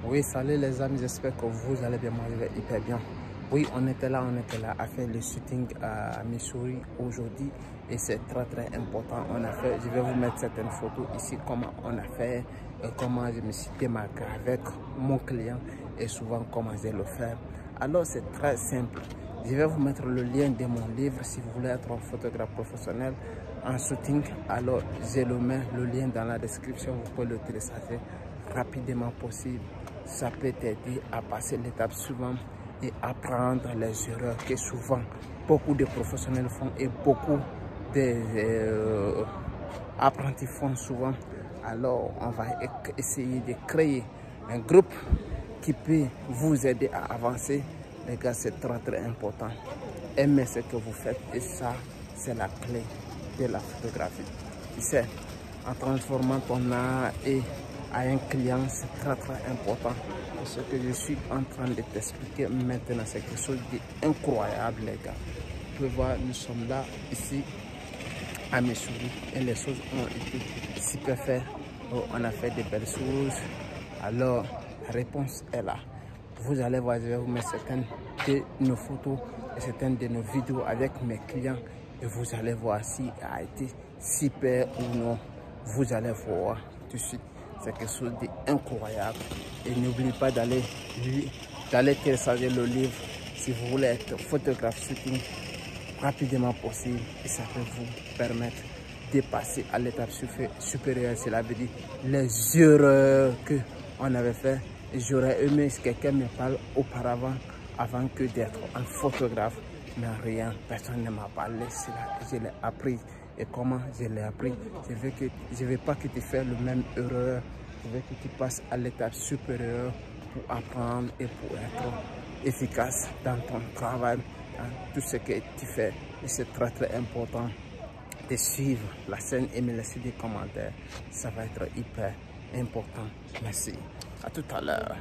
Oui, salut les amis, j'espère que vous allez bien, moi je vais hyper bien. Oui, on était là à faire le shooting à Missouri aujourd'hui et c'est très important. Je vais vous mettre certaines photos ici, comment on a fait, comment je me suis démarqué avec mon client et souvent comment je le fais. Alors c'est très simple. Je vais vous mettre le lien de mon livre si vous voulez être un photographe professionnel en shooting. Alors je le mets le lien dans la description, vous pouvez le télécharger rapidement possible. Ça peut t'aider à passer l'étape suivante et apprendre les erreurs que souvent beaucoup de professionnels font et beaucoup d'apprentis font souvent. Alors on va essayer de créer un groupe qui peut vous aider à avancer. Les gars, c'est très important. Aimez ce que vous faites et ça, c'est la clé de la photographie. Tu sais, en transformant ton art et à un client, c'est très important. Et ce que je suis en train de t'expliquer maintenant, c'est quelque chose d'incroyable, les gars. Vous pouvez voir, nous sommes là, ici, à Missouri, et les choses ont été super faites. On a fait de belles choses. Alors, la réponse est là. Vous allez voir, je vais vous mettre certaines de nos photos et certaines de nos vidéos avec mes clients. Et vous allez voir si ça a été super ou non. Vous allez voir tout de suite. C'est quelque chose d'incroyable. Et n'oubliez pas d'aller télécharger le livre si vous voulez être photographe shooting rapidement possible. Et ça peut vous permettre de passer à l'étape supérieure. Cela veut dire les erreurs qu'on avait fait. J'aurais aimé que quelqu'un me parle auparavant, avant que d'être un photographe. Mais rien, personne ne m'a parlé. Je l'ai appris. Et comment je l'ai appris? Je veux pas que tu fasses la même erreur. Je veux que tu passes à l'étape supérieure pour apprendre et pour être efficace dans ton travail, dans tout ce que tu fais. Et c'est très important de suivre la scène et me laisser des commentaires. Ça va être hyper important. Merci. À tout à l'heure.